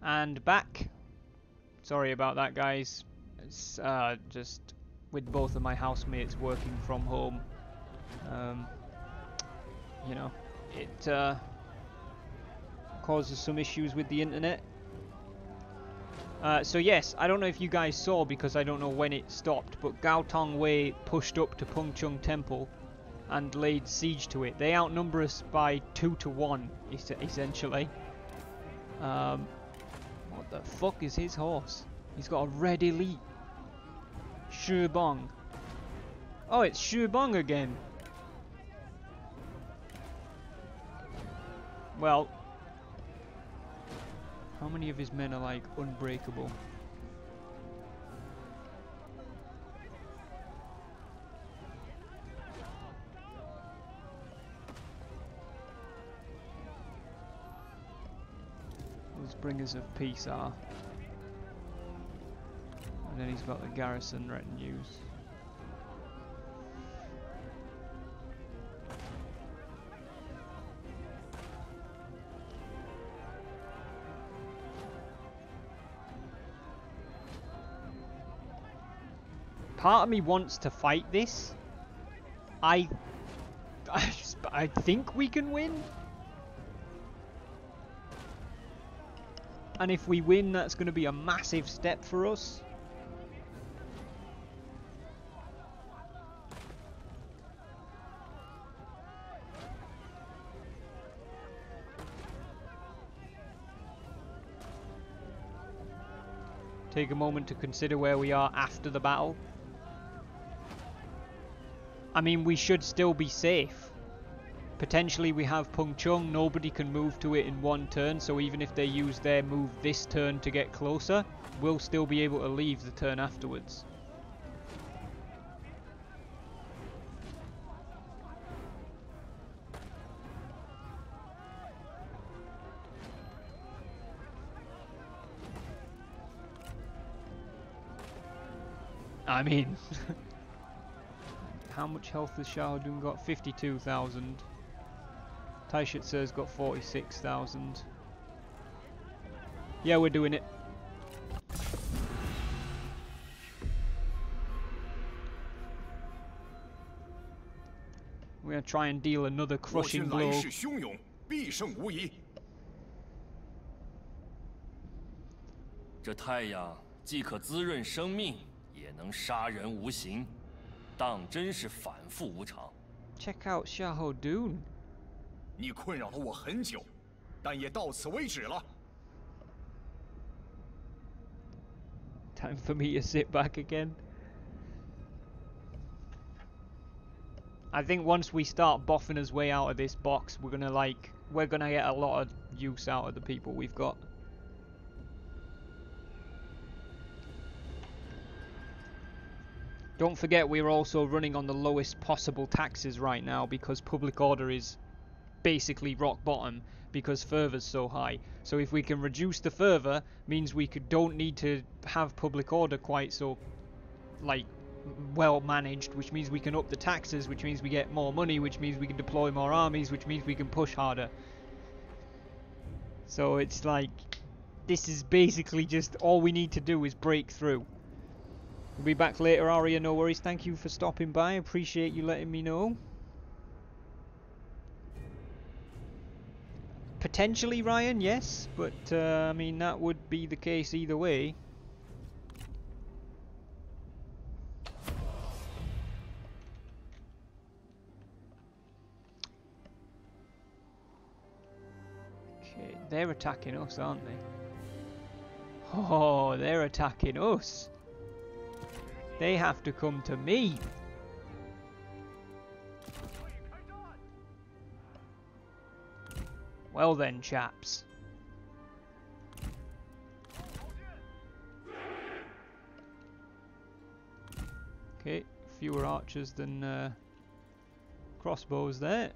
And back. Sorry about that, guys. It's just with both of my housemates working from home. You know, it causes some issues with the internet. So yes, I don't know if you guys saw, because I don't know when it stopped, but Gaotong Wei pushed up to Pengcheng Temple and laid siege to it. They outnumber us by 2 to 1, essentially. What the fuck is his horse? He's got a red elite. Shubong. Oh, it's Shubong again. Well, how many of his men are like unbreakable? Those bringers of peace are. And then he's got the garrison retinues. Part of me wants to fight this. I think we can win. And if we win, that's going to be a massive step for us. Take a moment to consider where we are after the battle. I mean, we should still be safe. Potentially we have Pengcheng, nobody can move to it in one turn, so even if they use their move this turn to get closer, we'll still be able to leave the turn afterwards. I mean... How much health has Xiaodun got? 52,000. Taishitsu's got 46,000. Yeah, we're doing it. We're gonna try and deal another crushing blow. Check out Xiaodun. Time for me to sit back again. I think once we start boffing his way out of this box, we're gonna get a lot of use out of the people we've got. Don't forget, we're also running on the lowest possible taxes right now because public order is basically rock bottom because fervor's so high. So if we can reduce the fervor, means we don't need to have public order quite so well managed, which means we can up the taxes, which means we get more money, which means we can deploy more armies, which means we can push harder. So it's like, this is basically just all we need to do is break through. We'll be back later, Aria, no worries. Thank you for stopping by. Appreciate you letting me know. Potentially, Ryan, yes. But, I mean, that would be the case either way. Okay, they're attacking us, aren't they? Oh, they're attacking us. They have to come to me. Well then, chaps. Okay, fewer archers than crossbows there.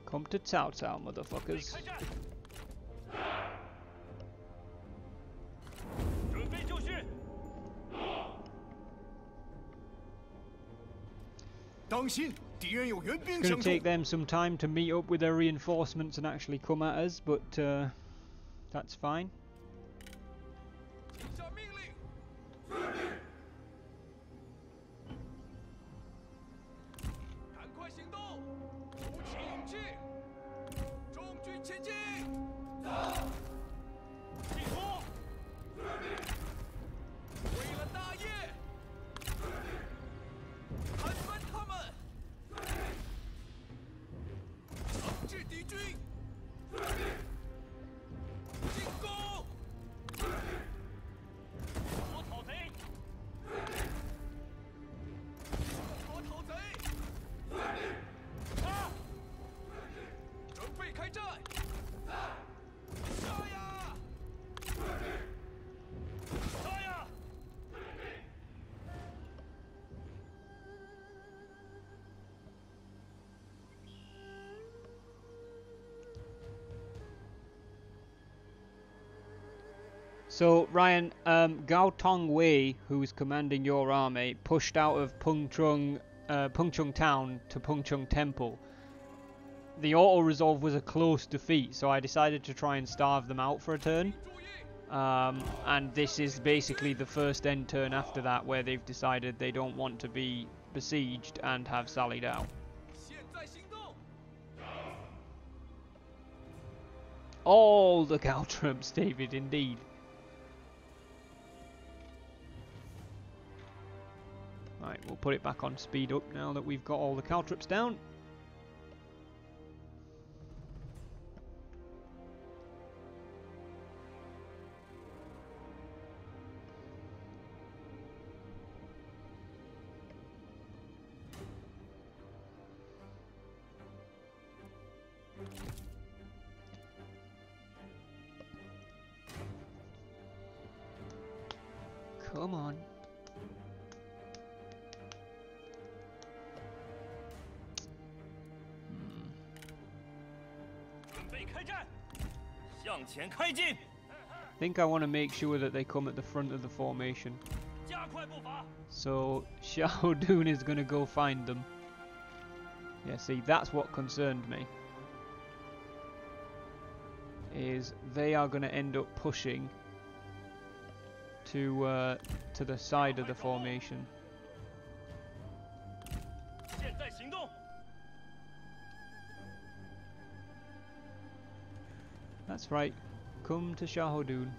Come to Cao Cao, motherfuckers. It's going to take them some time to meet up with their reinforcements and actually come at us, but that's fine. So, Ryan, Gao Tongwei, who is commanding your army, pushed out of Pengcheng town to Pengcheng Temple. The auto-resolve was a close defeat, so I decided to try and starve them out for a turn. And this is basically the first end turn after that, where they've decided they don't want to be besieged and have sallied out. All the Gao troops, David, indeed. Right, we'll put it back on speed up now that we've got all the caltrops down. Come on. I think I want to make sure that they come at the front of the formation. So Xiahou Dun is going to go find them. Yeah, see, that's what concerned me. Is they are going to end up pushing to the side of the formation. That's right. Come to Xiahou Dun.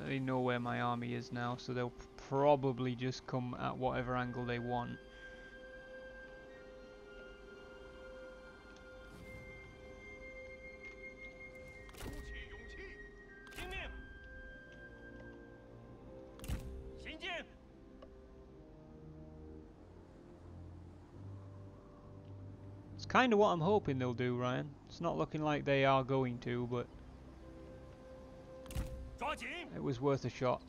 They know where my army is now, so they'll probably just come at whatever angle they want. It's kind of what I'm hoping they'll do, Ryan. It's not looking like they are going to, but it was worth a shot.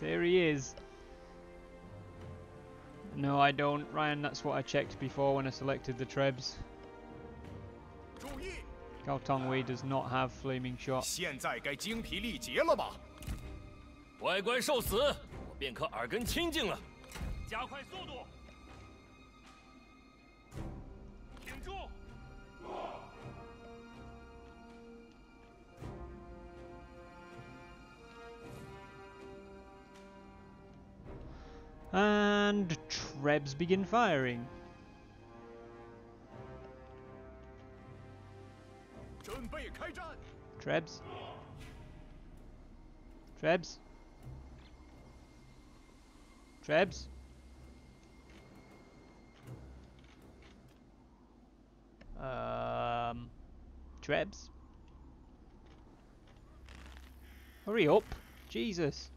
There he is. No, I don't, Ryan. That's what I checked before when I selected the Trebs. Gao Tongwei does not have flaming shot. 现在该精疲力竭了吧？乖乖受死，我便可耳根清净了。加快速度，挺住！ And Trebs begin firing. 准备开战。 Trebs. Trebs. Trebs. Trebs. Hurry up. Jesus.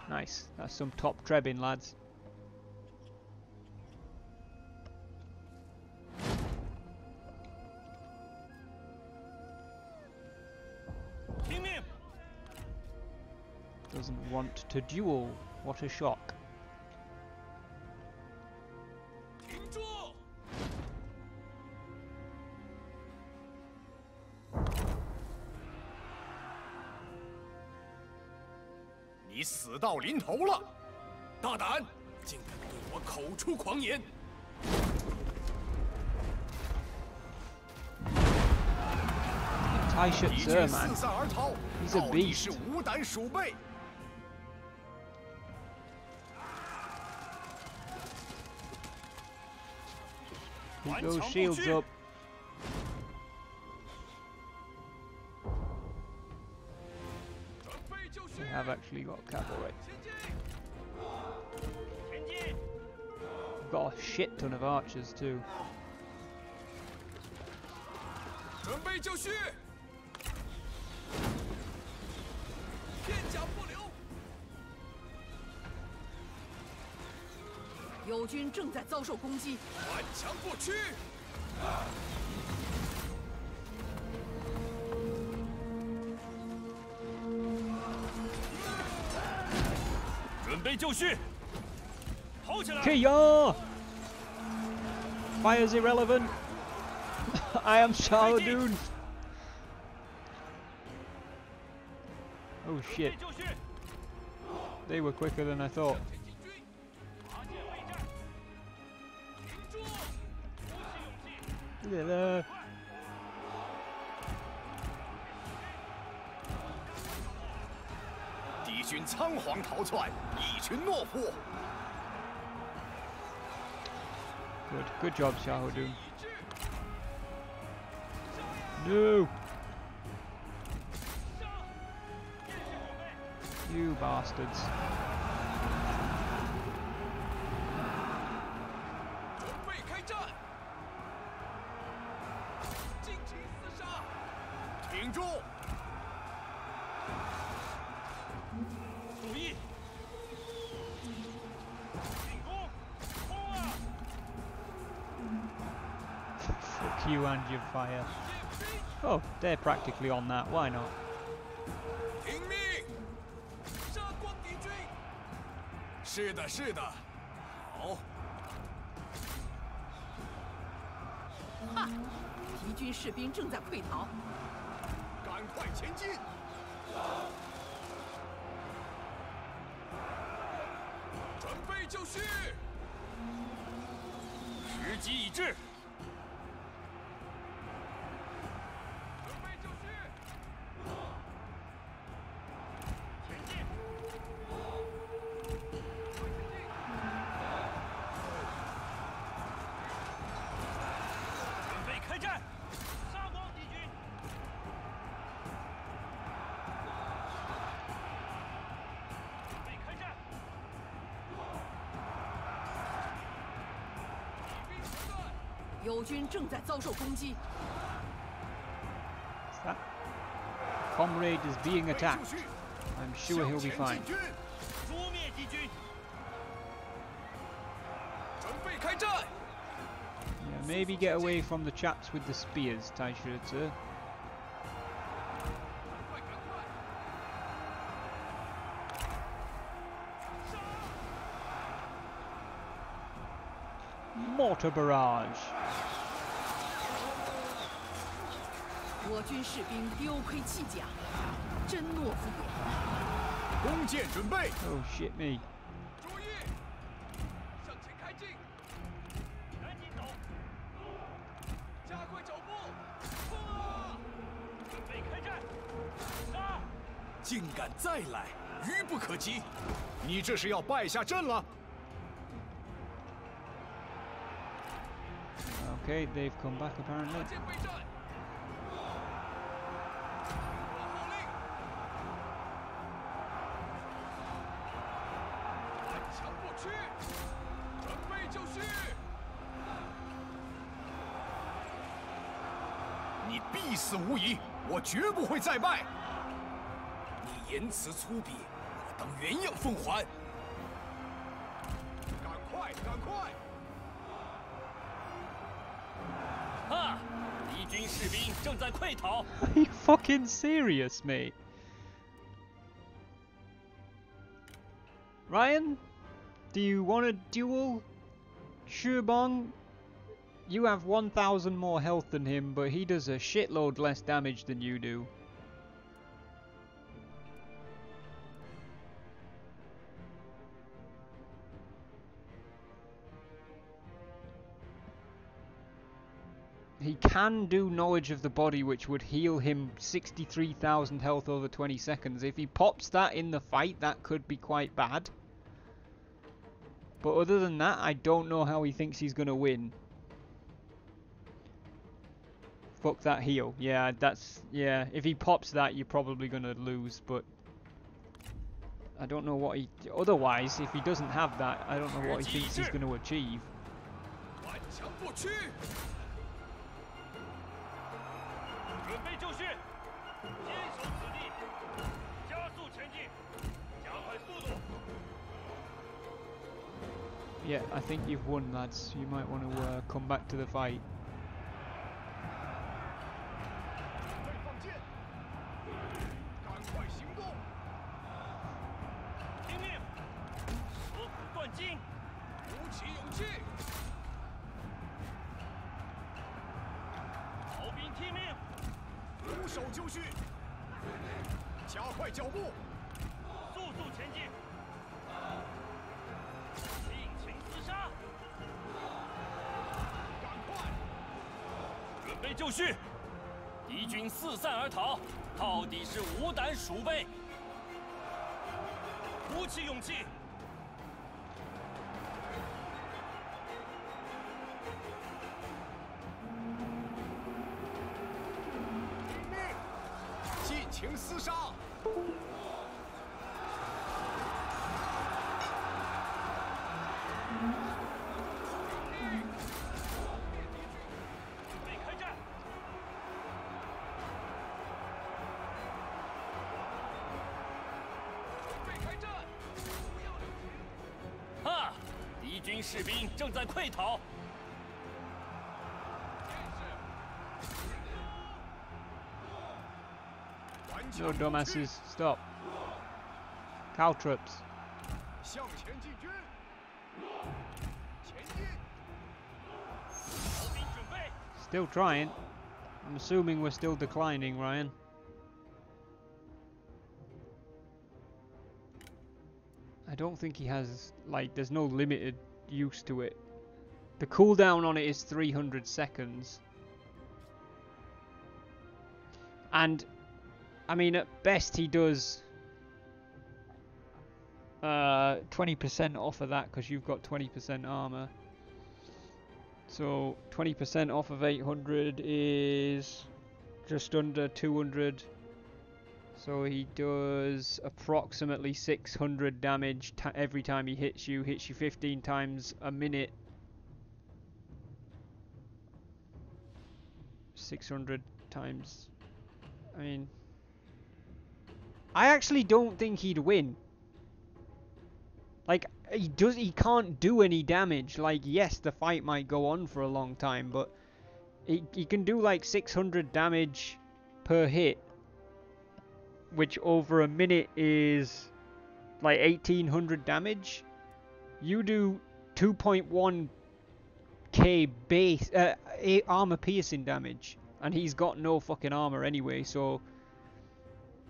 Nice. That's some top trebbing, lads. Doesn't want to duel. What a shock. 停住！ 你死到临头了！ 大胆，竟敢对我口出狂言！ Tai Shit 敌 Sir, 军 man. 四散而逃， He's a 到底 beast. 是无胆鼠辈。 Keep those shields up. They have actually got cavalry. They've got a shit ton of archers too. 准备就绪，片甲不留。友军正在遭受攻击，顽强不屈。准备就绪，跑起来！ Kia! Fire's irrelevant. I am Shaodoon. Oh shit. They were quicker than I thought. 敌军仓皇逃窜，一群懦夫。 Good job, Shaodoon. No! You bastards. 准备开战！尽情厮杀！挺住！ 注意！进攻！冲啊！ Fuck you and your fire. Oh, they're practically on that. Why not? 听命！杀光敌军！是的，是的。好，哈！敌军士兵正在溃逃，赶快前进！准备就绪！时机已至。 准备就绪！前进！准备开战！杀光敌军！准备开战！以兵合战！ 友军正在遭受攻击， That comrade is being attacked. I'm sure he'll be fine. 诛灭敌军！准备开战！ Yeah, maybe get away from the chaps with the spears, Tai Shirtsu. 赶快，赶快！ Mortar barrage. 我军士兵丢盔弃甲，真懦夫也！弓箭准备， Oh shit me. 注意，向前开进，赶紧走，加快脚步，冲啊！竟敢再来，愚不可及！你这是要败下阵了？ Okay, they've come back apparently. 马剑备战。号令。顽强不屈，准备就绪。你必死无疑，我绝不会再败。你言辞粗鄙，我当原样奉还。赶快，赶快！ 哈！敌军士兵正在溃逃。Are you fucking serious, mate? Ryan, do you want a duel? Shubong, you have 1,000 more health than him, but he does a shitload less damage than you do. He can do knowledge of the body, which would heal him 63,000 health over 20 seconds. If he pops that in the fight, that could be quite bad. But other than that, I don't know how he thinks he's going to win. Fuck that heal. Yeah, that's... Yeah, if he pops that, you're probably going to lose, but... I don't know what he... Otherwise, if he doesn't have that, I don't know what he thinks he's going to achieve. 顽强不屈。 准备就绪，坚守此地，加速前进，加快速度。 Yeah, I think you've won, lads. You might want to come back to the fight. 准备放箭，赶快行动！听命，锁骨断筋，鼓起勇气，逃兵听命。 俯首就绪，加快脚步，速速前进，尽情厮杀，赶快！准备就绪，敌军四散而逃，到底是无胆鼠辈，鼓起勇气。 尽情厮杀！准备开战！准备开战！不要留情！哈！敌军士兵正在溃逃。 No, dumbasses, stop. Caltrops. 向前进军！前进！ 逃兵准备。 Still trying. I'm assuming we're still declining, Ryan. I don't think he has, like, there's no limited use to it. The cooldown on it is 300 seconds. And, I mean, at best he does 20% off of that because you've got 20% armor. So 20% off of 800 is just under 200. So he does approximately 600 damage every time he hits you 15 times a minute. 600 times. I mean, I actually don't think he'd win. Like, he can't do any damage. Like, yes, the fight might go on for a long time, but he can do like 600 damage per hit, which over a minute is like 1800 damage. You do 2.1k base armor piercing damage, and he's got no fucking armor anyway, so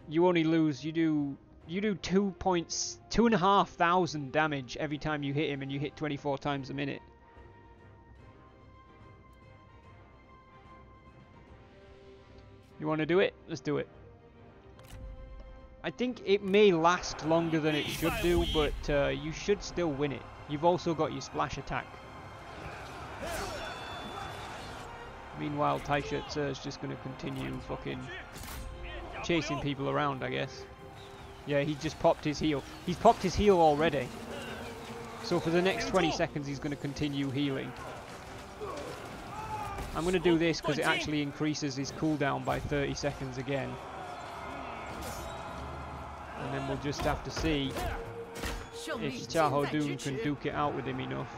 you only lose. You do 2,500 damage every time you hit him, and you hit 24 times a minute. You want to do it? Let's do it. I think it may last longer than it should do, but you should still win it. You've also got your splash attack. Meanwhile, Taishetsu is just going to continue fucking chasing people around, I guess. Yeah, he just popped his heal. He's popped his heal already. So for the next 20 seconds, he's going to continue healing. I'm going to do this because it actually increases his cooldown by 30 seconds again. And then we'll just have to see if Xiahou Dun can duke it out with him enough.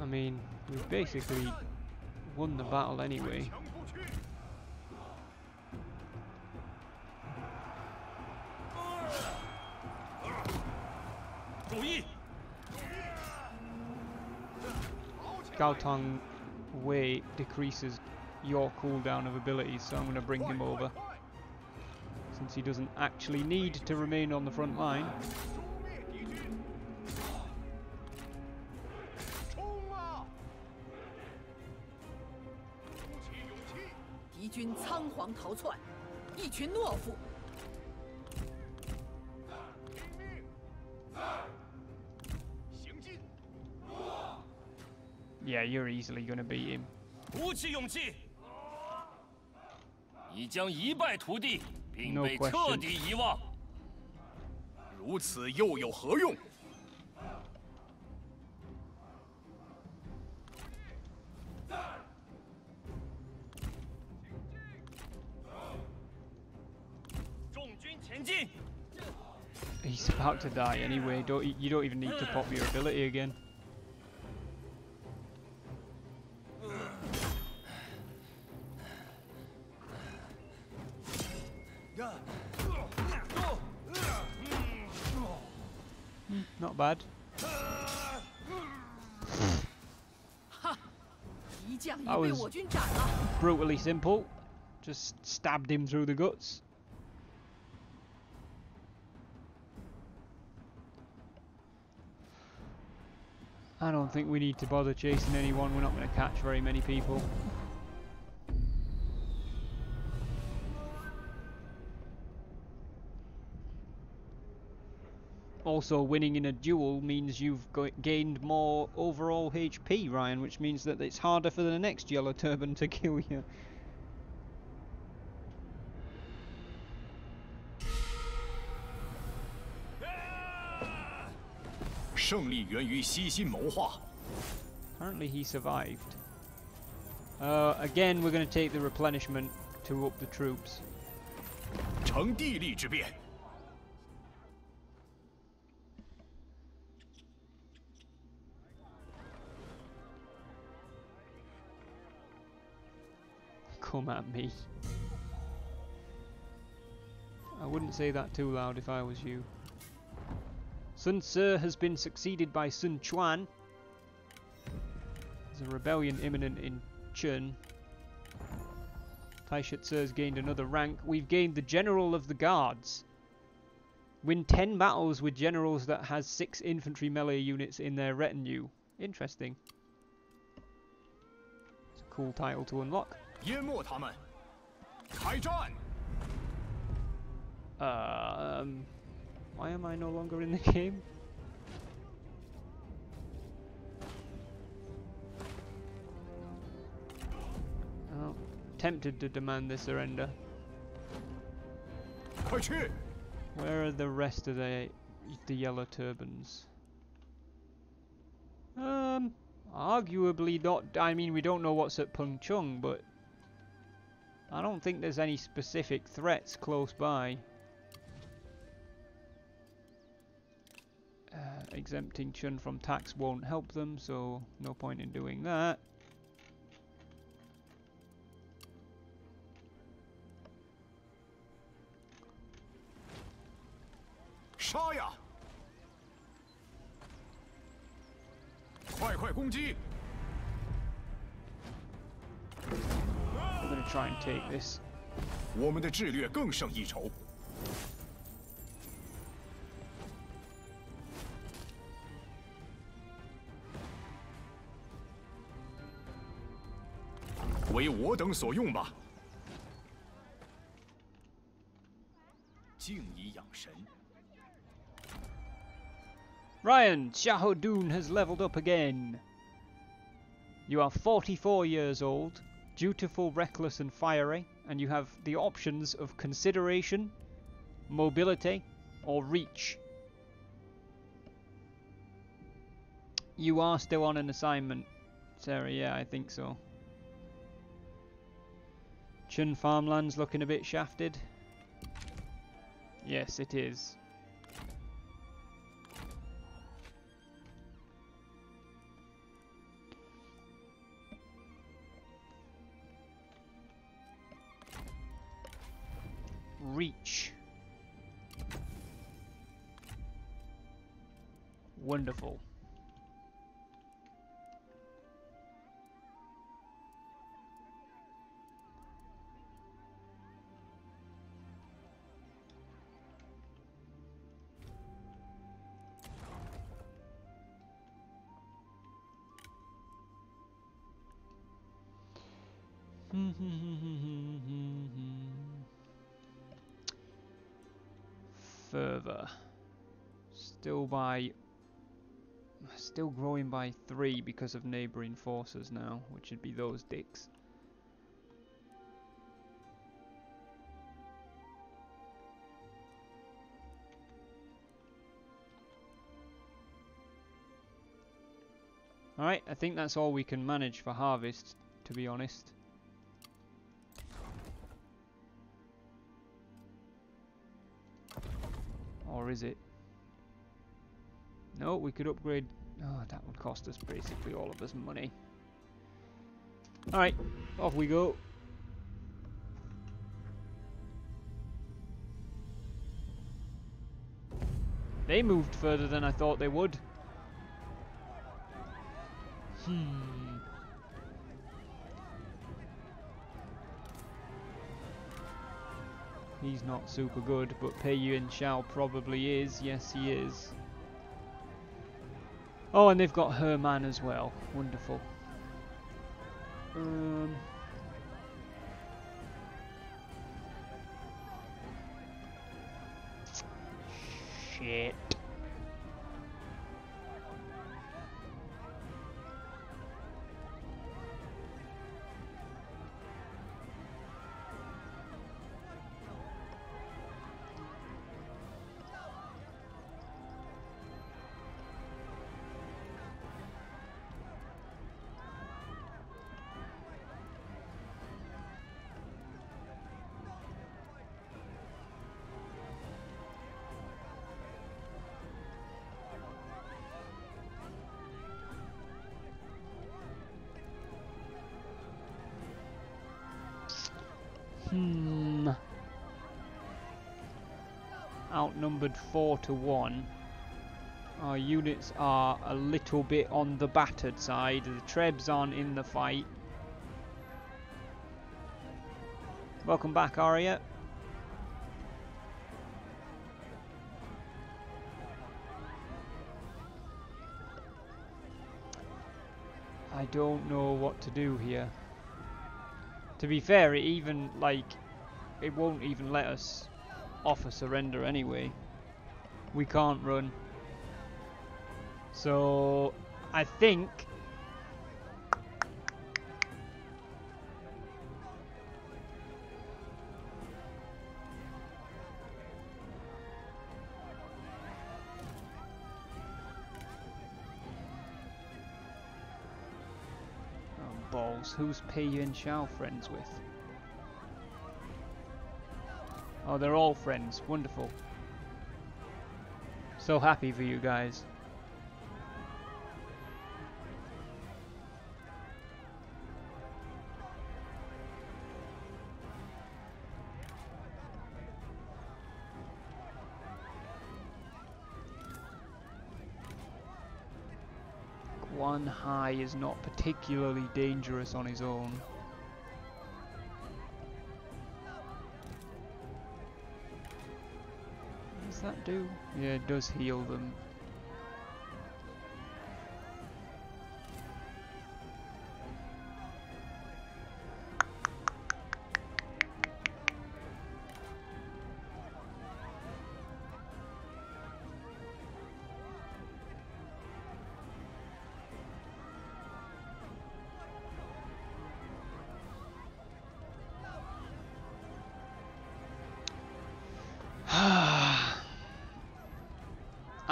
I mean, we've basically won the battle anyway. Gaotong Wei decreases your cooldown of abilities, so I'm going to bring him over. Since he doesn't actually need to remain on the front line. 敌军仓皇逃窜，一群懦夫。 Yeah, you're easily going to beat him. 鼓起勇气，你将一败涂地，并 No 被 question. 彻底遗忘。如此又有何用？ 众军前进！ He's about to die anyway. You don't even need to pop your ability again. Not bad. 哈，敌将已 That 被 was 我军斩了。 brutally simple. Just stabbed him through the guts. I don't think we need to bother chasing anyone. We're not going to catch very many people. Also, winning in a duel means you've gained more overall HP, Ryan, which means that it's harder for the next Yellow Turban to kill you. 胜利源于悉心谋划。 Apparently he survived. Again, we're going to take the replenishment to up the troops. 成地利之变。 Come at me. I wouldn't say that too loud if I was you. Sun Ce has been succeeded by Sun Quan. There's a rebellion imminent in Chun. Taishetsu has gained another rank. We've gained the General of the Guards. Win 10 battles with generals that has 6 infantry melee units in their retinue. Interesting. It's a cool title to unlock. 淹没他们！开战！ Why am I no longer in the game? Oh, tempted to demand the surrender. 快去！ Where are the rest of the Yellow Turbans? Arguably not. I mean, we don't know what's at Peng Chung, but I don't think there's any specific threats close by. Exempting Chun from tax won't help them, so no point in doing that.杀呀！快快攻击！ We're going to try and take this. 我们的智略更胜一筹。 I 为我等所用吧。静以养神。 Ryan, Shahodoon has leveled up again. You are 44 years old, dutiful, reckless and fiery, and you have the options of consideration, mobility, or reach. You are still on an assignment, Sarah. Yeah, I think so. Chun Farmland's looking a bit shafted. Yes, it is. Reach. Wonderful. Further. Still growing by 3 because of neighbouring forces now, which would be those dicks. Alright, I think that's all we can manage for harvest, to be honest. Or is it? No, we could upgrade. Oh, that would cost us basically all of us money. Alright, off we go. They moved further than I thought they would. He's not super good, but Pei Yuan Shao probably is. Yes, he is. Oh, and they've got her man as well. Wonderful. Shit. Outnumbered 4-1. Our units are a little bit on the battered side. The Trebs aren't in the fight. Welcome back, Arya. I don't know what to do here. To be fair, it even, like, it won't even let us offer surrender anyway. We can't run. So, I think... Oh, balls. Who's Pei Yuan Shao friends with? Oh, they're all friends. Wonderful. So happy for you guys. Guan Hai is not particularly dangerous on his own. What does that do? Yeah, it does heal them.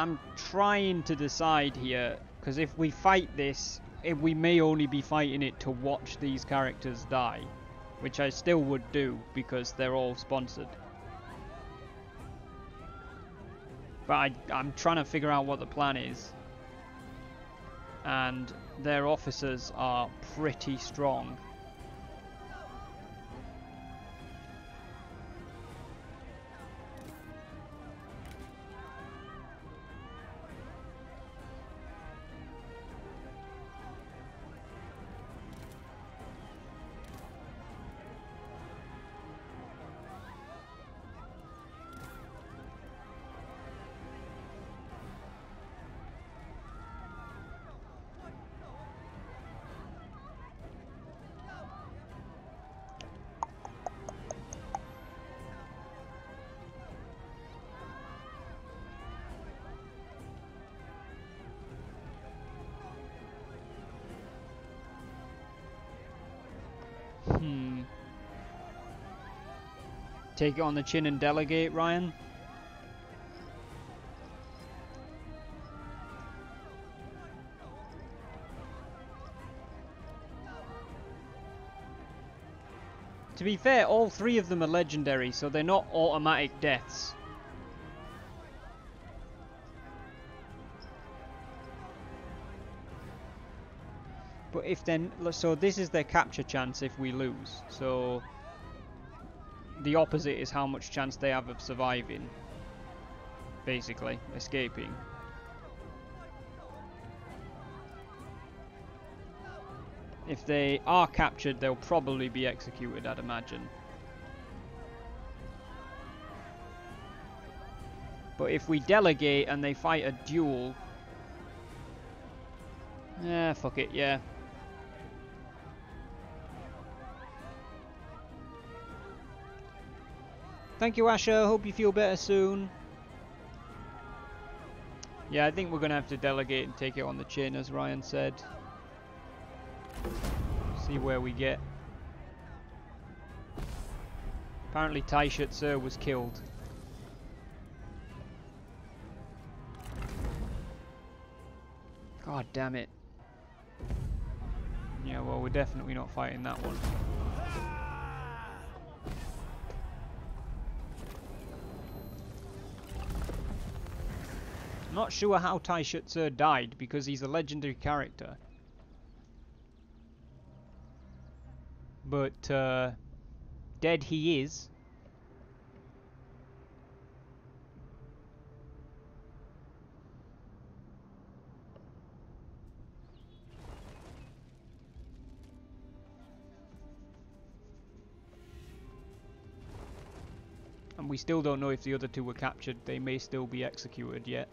I'm trying to decide here, because if we fight this, we may only be fighting it to watch these characters die, which I still would do because they're all sponsored. But I'm trying to figure out what the plan is. And their officers are pretty strong. Take it on the chin and delegate, Ryan? To be fair, all three of them are legendary, so they're not automatic deaths. But if then, so this is their capture chance if we lose. So the opposite is how much chance they have of surviving. Basically, escaping. If they are captured, they'll probably be executed, I'd imagine. But if we delegate and they fight a duel... fuck it, yeah. Thank you, Asher. Hope you feel better soon. Yeah, I think we're going to have to delegate and take it on the chin, as Ryan said. See where we get. Apparently Taishutsu was killed. God damn it. Yeah, well, we're definitely not fighting that one. I'm not sure how Taishutsu died because he's a legendary character. But dead he is. And we still don't know if the other two were captured. They may still be executed yet.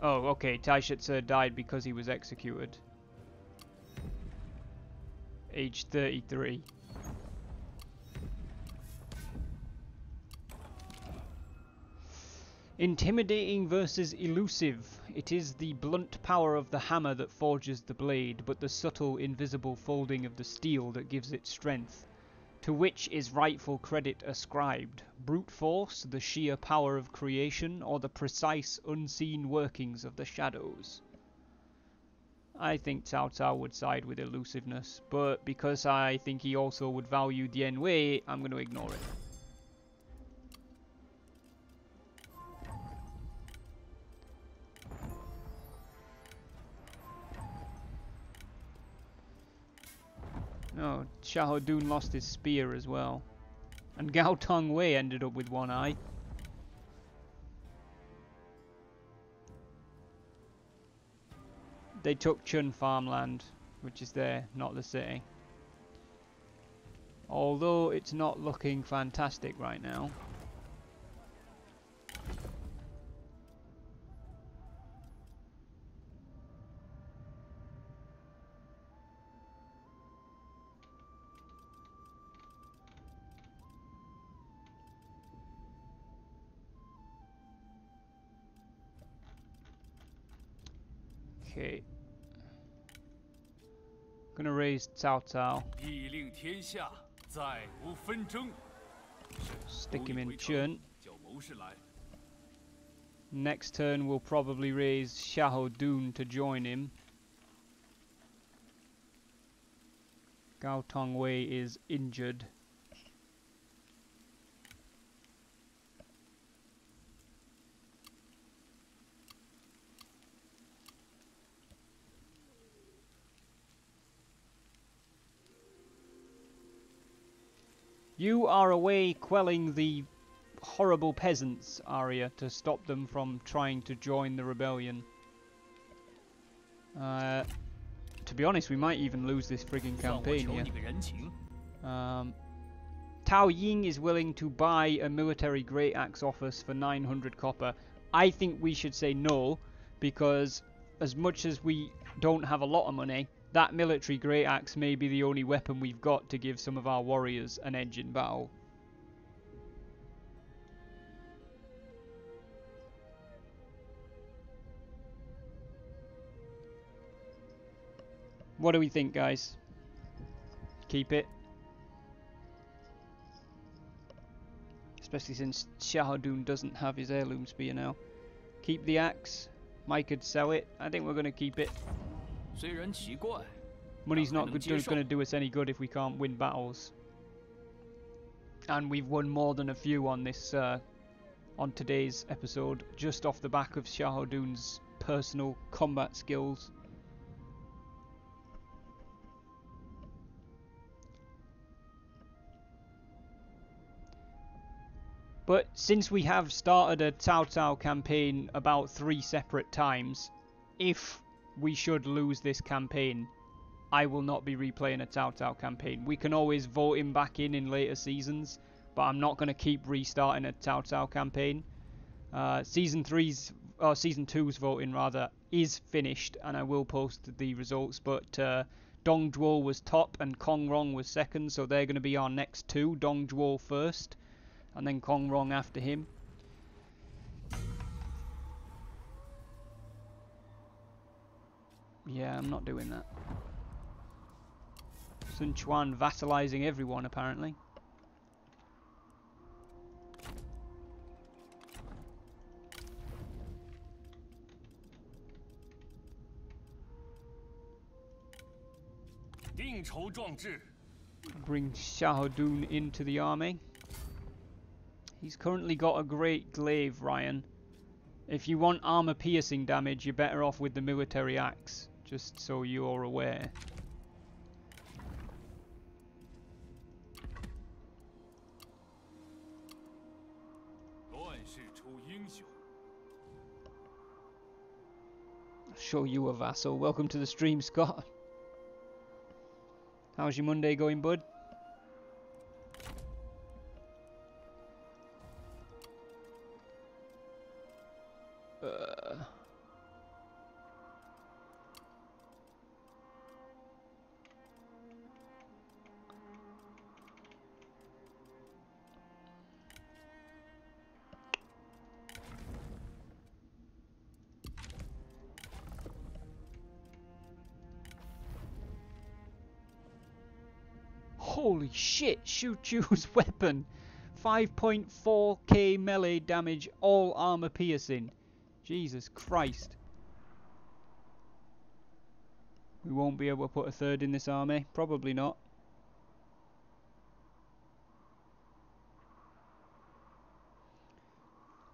Oh, okay. Taishutsu died because he was executed. Age 33. Intimidating versus elusive. It is the blunt power of the hammer that forges the blade, but the subtle, invisible folding of the steel that gives it strength. To which is rightful credit ascribed? Brute force, the sheer power of creation, or the precise, unseen workings of the shadows? I think Cao Cao would side with elusiveness, but because I think he also would value Dian Wei, I'm going to ignore it. No, Xiahou lost his spear as well. And Gao Tong Wei ended up with one eye. They took Chun farmland, which is there, not the city. Although it's not looking fantastic right now. Okay. Gonna raise Cao Cao. 必令天下再无纷争。 Stick him in Chun. 叫谋士来。 Next turn we'll probably raise Xiahou to join him. Gao Tongwei is injured. You are away quelling the horrible peasants, Arya, to stop them from trying to join the rebellion. To be honest, we might even lose this frigging campaign here. Tao Ying is willing to buy a military great axe off us for 900 copper. I think we should say no, because as much as we don't have a lot of money, that military great axe may be the only weapon we've got to give some of our warriors an edge in battle. What do we think, guys? Keep it. Especially since Xiahou doesn't have his heirloom spear now. Keep the axe. Mike could sell it. I think we're going to keep it. Money's not going to do us any good if we can't win battles. And we've won more than a few on this, on today's episode, just off the back of Xiahou personal combat skills. But since we have started a Cao Cao campaign about 3 separate times, if we should lose this campaign, I will not be replaying a Cao Cao campaign. We can always vote him back in later seasons, but I'm not going to keep restarting a Cao Cao campaign. Season 2's voting rather is finished, and I will post the results. But Dong Zhuo was top and Kong Rong was second, so they're going to be our next 2. Dong Zhuo first, and then Kong Rong after him. Yeah, I'm not doing that. Sun Quan vassalizing everyone, apparently. Bring Xiahou into the army. He's currently got a great glaive, Ryan. If you want armor piercing damage, you're better off with the military axe, just so you're aware. I'll show you a vassal. Welcome to the stream, Scott. How's your Monday going, bud? Holy shit, Shu Chu's weapon. 5.4k melee damage, all armor piercing. Jesus Christ. We won't be able to put a third in this army. Probably not.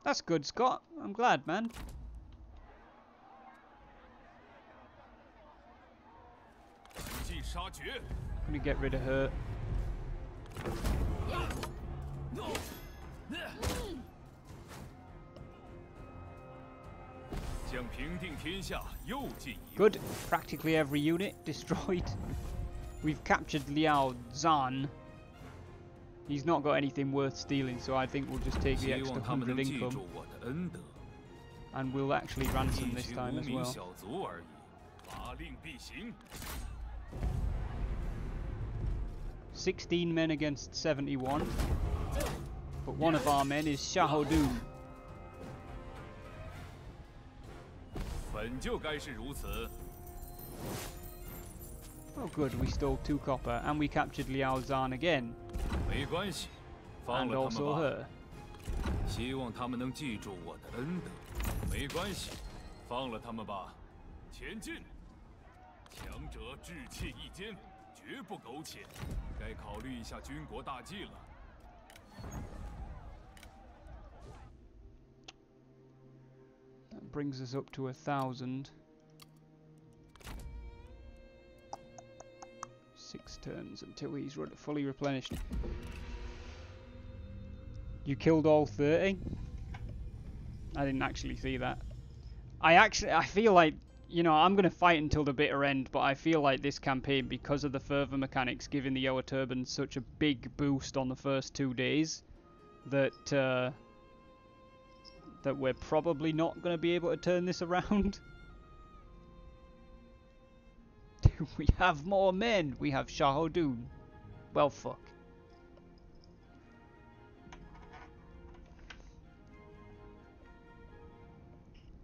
That's good, Scott. I'm glad, man. Gonna get rid of her. Good. Practically every unit destroyed. We've captured Liao Zan. He's not got anything worth stealing, so I think we'll just take the extra 100 income. And we'll actually ransom this time as well. 16 men against 71. But one of our men is Xiahou Dun. Oh good, we stole 2 copper and we captured Liao Zhan again. 没关系，放 And 了他们 also 吧。 her. 希望他们能记住我的恩德。没关系，放了他们吧。前进！强者志气一坚，绝不苟且。该考虑一下军国大计了。 That brings us up to 1,000. 6 turns until he's fully replenished. You killed all 30? I didn't actually see that. I feel like, you know, I'm going to fight until the bitter end, but I feel like this campaign, because of the fervor mechanics, giving the Yellow Turbans such a big boost on the first 2 days, that that we're probably not going to be able to turn this around. We have more men. We have Shahodun. Well, fuck.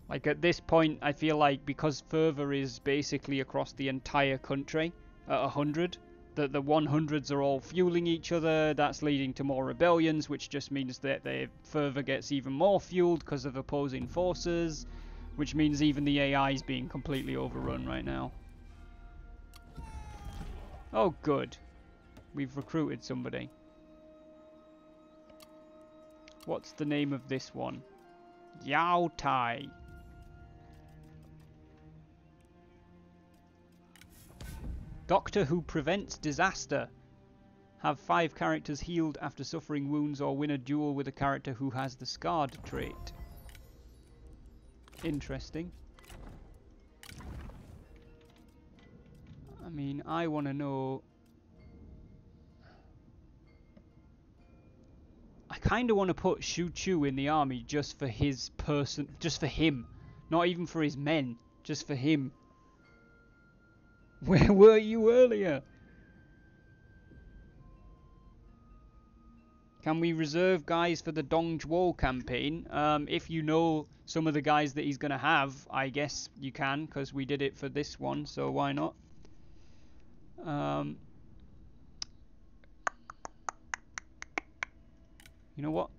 Like, at this point, I feel like because fervor is basically across the entire country at 100, that the 100s are all fueling each other. That's leading to more rebellions, which just means that the fervor gets even more fueled because of opposing forces, which means even the AI is being completely overrun right now. Oh, good. We've recruited somebody. What's the name of this one? Yao Tai. Doctor who prevents disaster. Have 5 characters healed after suffering wounds or win a duel with a character who has the scarred trait. Interesting. I mean, I want to know... I kind of want to put Shu Chu in the army just for his person... Just for him. Not even for his men. Just for him. Where were you earlier? Can we reserve guys for the Dongzhuo campaign? If you know some of the guys that he's going to have, I guess you can, because we did it for this one, so why not? You know what?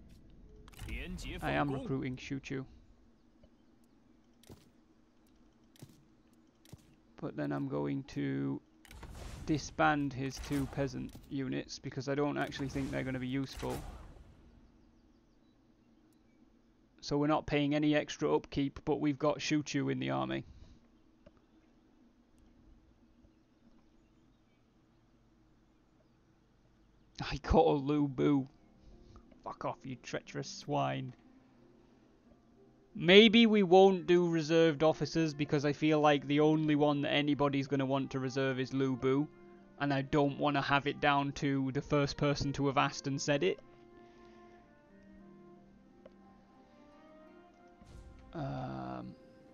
I am recruiting Shu Chu. But then I'm going to disband his 2 peasant units because I don't actually think they're going to be useful. So we're not paying any extra upkeep, but we've got Shu Chu in the army. I caught a Lu Bu. Fuck off, you treacherous swine. Maybe we won't do reserved officers because I feel like the only one that anybody's going to want to reserve is Lu Bu. And I don't want to have it down to the first person to have asked and said it.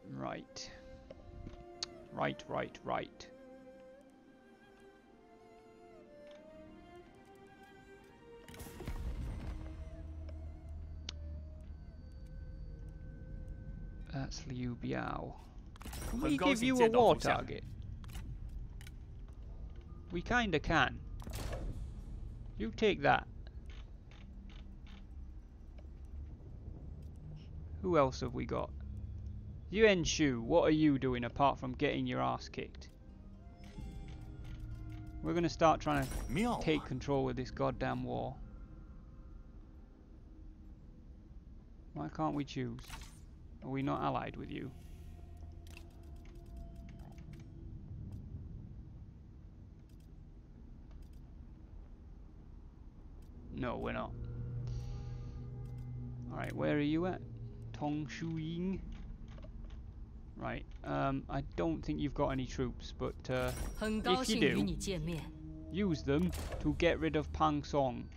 Right. Right. That's Liu Biao. Can we give you a war target? We kinda can. You take that. Who else have we got? Yuan Shu, what are you doing apart from getting your ass kicked? We're gonna start trying to take control of this goddamn war. Why can't we choose? Are we not allied with you? No, we're not. Alright, where are you at? Tong Shuying? Right, I don't think you've got any troops, but if you do, use them to get rid of Pang Song.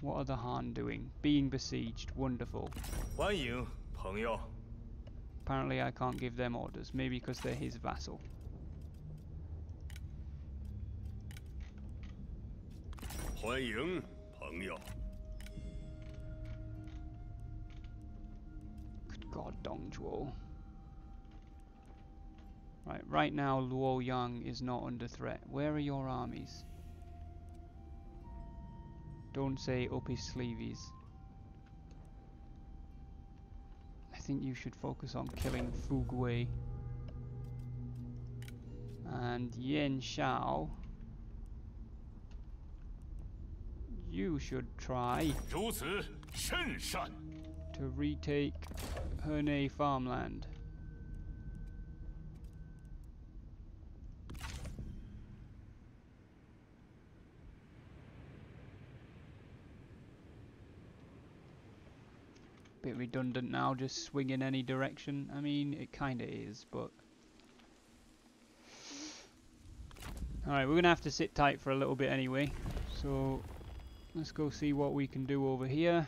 What are the Han doing? Being besieged. Wonderful. 欢迎，朋友。 Apparently I can't give them orders. Maybe because they're his vassal. 欢迎，朋友。God, Dongzhuo. Right now Luoyang is not under threat. Where are your armies? Don't say up his sleeves. I think you should focus on killing Fugui. And Yen Shao, you should try 如此甚善。 to retake Hernay farmland. Bit redundant now, just swing in any direction. I mean, it kinda is, but... Alright, we're gonna have to sit tight for a little bit anyway. So, let's go see what we can do over here.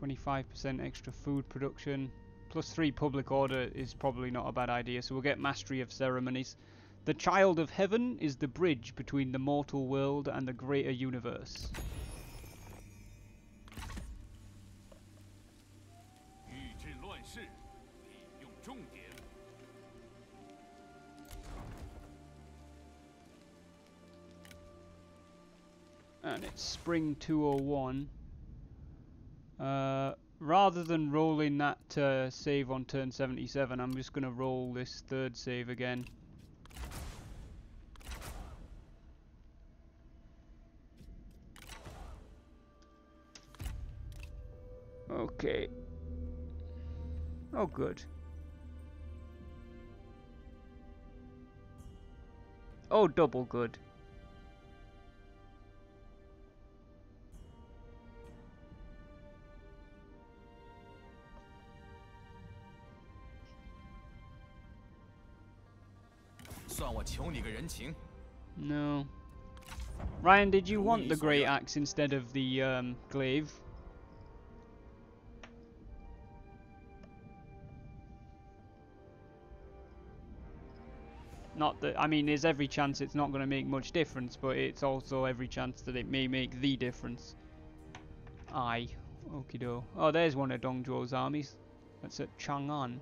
25% extra food production. Plus 3 public order is probably not a bad idea, so we'll get mastery of ceremonies. The Child of Heaven is the bridge between the mortal world and the greater universe. 御治乱世，利用重点。 And it's spring 201. Rather than rolling that save on turn 77, I'm just going to roll this third save again. Okay. Oh, good. Oh, double good. No. Ryan, did you want the Great Axe instead of the glaive? Not that, I mean, there's every chance it's not going to make much difference, but it's also every chance that it may make the difference. Aye. Okie do. Oh, there's one of Dongzhuo's armies. That's at Chang'an.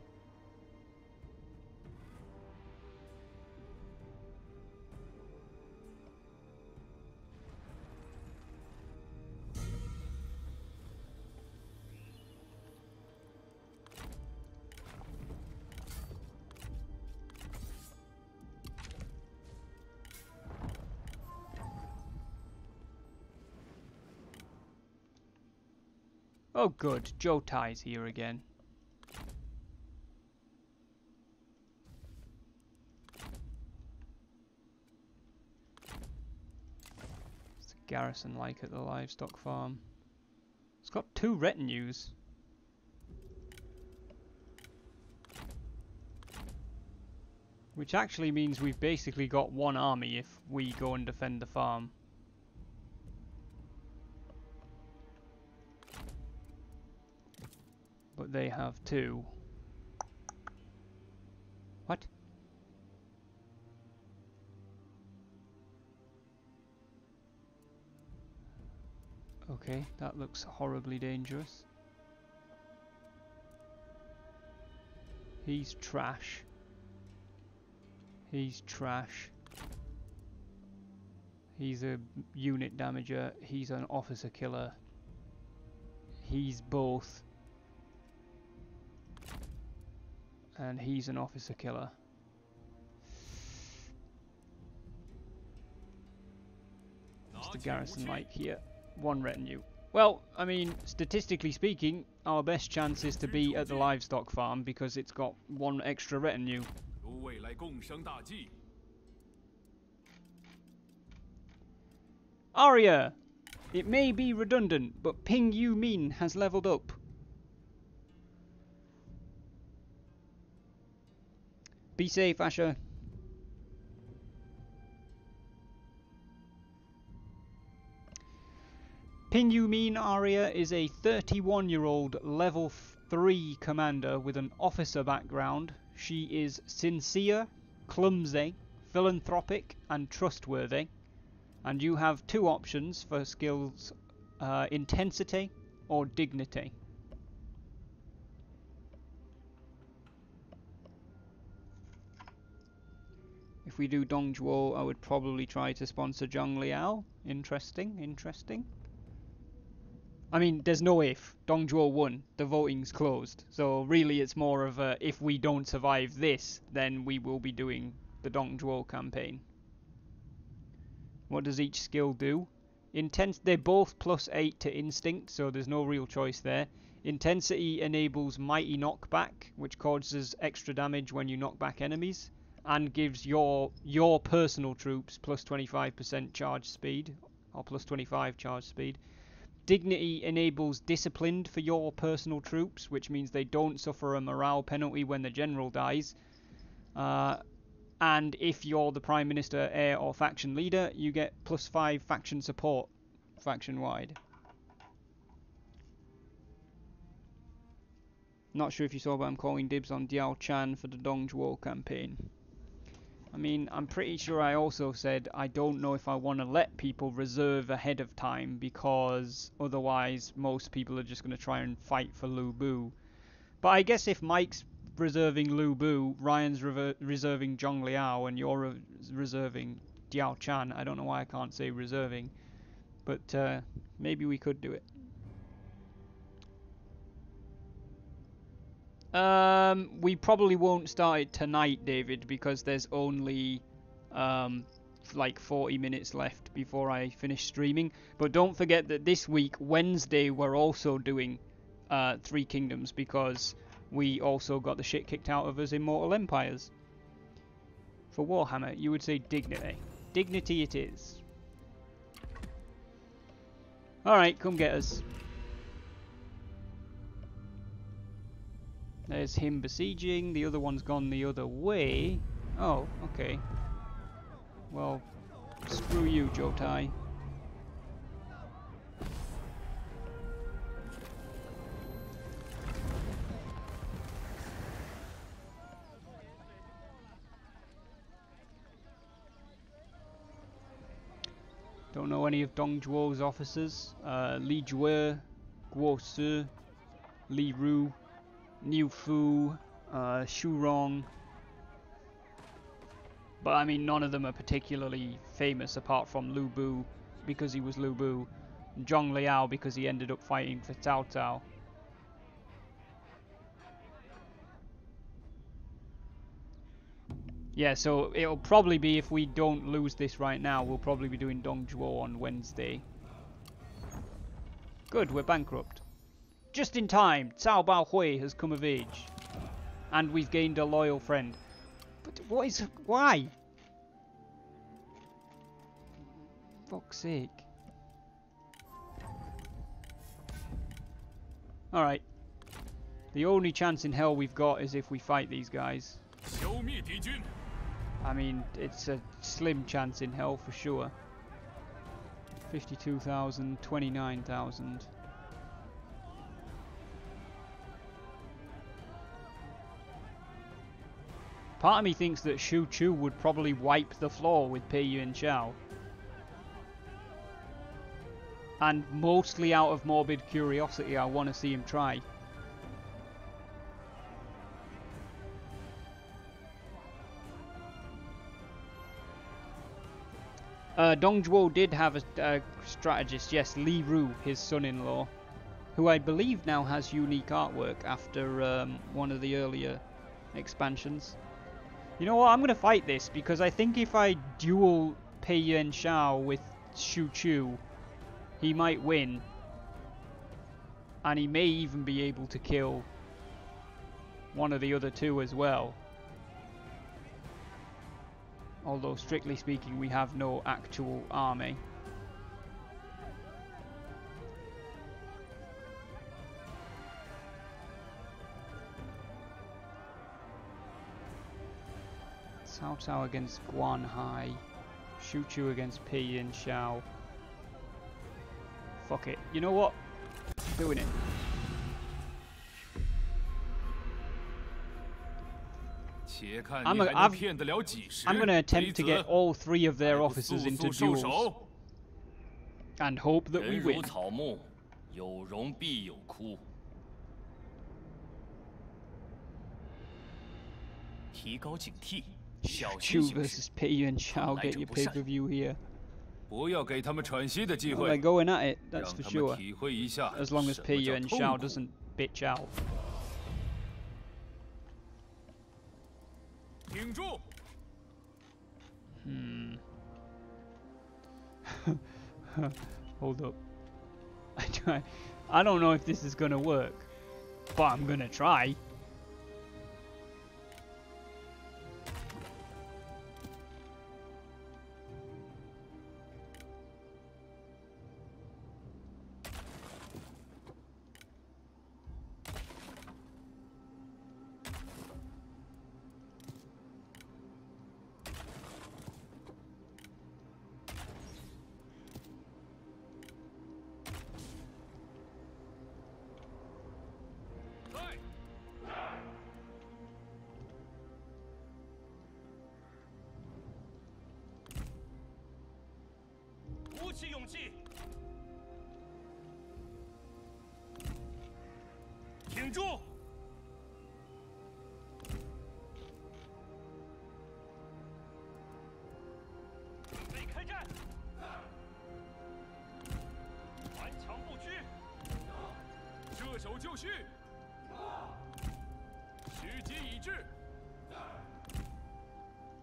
Oh good, Joe Tai's here again. What's the garrison like at the livestock farm? It's got 2 retinues. Which actually means we've basically got 1 army if we go and defend the farm. But they have 2. What? Okay, that looks horribly dangerous. He's trash. He's trash. He's a unit damager. He's an officer killer. He's both. And he's an officer killer. What's the garrison like here? 1 retinue. Well, I mean, statistically speaking, our best chance is to be at the livestock farm because it's got 1 extra retinue. Arya! It may be redundant, but Ping Yu Min has leveled up. Be safe, Asher. Ping Yu Min Arya is a 31-year-old level 3 commander with an officer background. She is sincere, clumsy, philanthropic and trustworthy. And you have 2 options for skills, intensity or dignity? If we do Dongzhuo, I would probably try to sponsor Zhang Liao. Interesting, interesting. I mean, there's no if. Dongzhuo won. The voting's closed. So really it's more of a, if we don't survive this, then we will be doing the Dongzhuo campaign. What does each skill do? They're both +8 to instinct, so there's no real choice there. Intensity enables mighty knockback, which causes extra damage when you knock back enemies, and gives your personal troops +25% charge speed, or +25 charge speed. Dignity enables disciplined for your personal troops, which means they don't suffer a morale penalty when the general dies. And if you're the Prime Minister, heir, or faction leader, you get +5 faction support, faction-wide. Not sure if you saw, but I'm calling dibs on Diao Chan for the Dongzhuo campaign. I mean, I'm pretty sure I also said I don't know if I want to let people reserve ahead of time, because otherwise most people are just going to try and fight for Lu Bu. But I guess if Mike's reserving Lu Bu, Ryan's reserving Zhang Liao, and you're reserving Diao Chan, I don't know why I can't say reserving, but maybe we could do it. We probably won't start it tonight, David, because there's only like 40 minutes left before I finish streaming. But don't forget that this week, Wednesday, we're also doing Three Kingdoms, because we also got the shit kicked out of us in Mortal Empires. For Warhammer, you would say dignity. Dignity it is. Alright, come get us. There's him besieging, the other one's gone the other way. Oh, okay. Well, screw you, Jotai. Don't know any of Dongzhuo's officers. Li Jue, Guo Si, Li Ru, Niu Fu, Shu Rong. But I mean, none of them are particularly famous apart from Lu Bu, because he was Lu Bu, and Zhang Liao because he ended up fighting for Cao Cao. Yeah, so it'll probably be, if we don't lose this right now, we'll probably be doing Dongzhuo on Wednesday. Good, we're bankrupt. Just in time, Cao Bao Hui has come of age. And we've gained a loyal friend. But what is... why? Fuck's sake. Alright. The only chance in hell we've got is if we fight these guys. I mean, it's a slim chance in hell for sure. 52,000, 29,000. Part of me thinks that Shu Chu would probably wipe the floor with Pei Yuan Shao. And mostly out of morbid curiosity, I want to see him try. Dongzhuo did have a strategist, yes, Li Ru, his son-in-law, who I believe now has unique artwork after one of the earlier expansions. You know what, I'm going to fight this, because I think if I duel Pei Yuan Shao with Shu Chu, he might win. And he may even be able to kill one of the other two as well. Although, strictly speaking, we have no actual army. Cao Cao against Guan Hai. Shu Chu against Pei Yuan Shao. Fuck it. You know what? Doing it. I'm going to attempt to get all three of their officers into duels. And hope that we win. 有荣必有哭。提高警惕，小心 Chu 行事。 versus Pei and Shao get your pay-per-view here. 不要给他们喘息的机 Well, they're 会， going at it, that's 让 for 他们 sure. 体会一下 As long as 什么 Pei 叫 and 痛 Shao 苦。 doesn't bitch out. 挺住！ Hold up. I don't know if this is gonna work, but I'm gonna try.鼓起勇气，挺住！准备开战！顽强不屈，射手就绪，时机已至，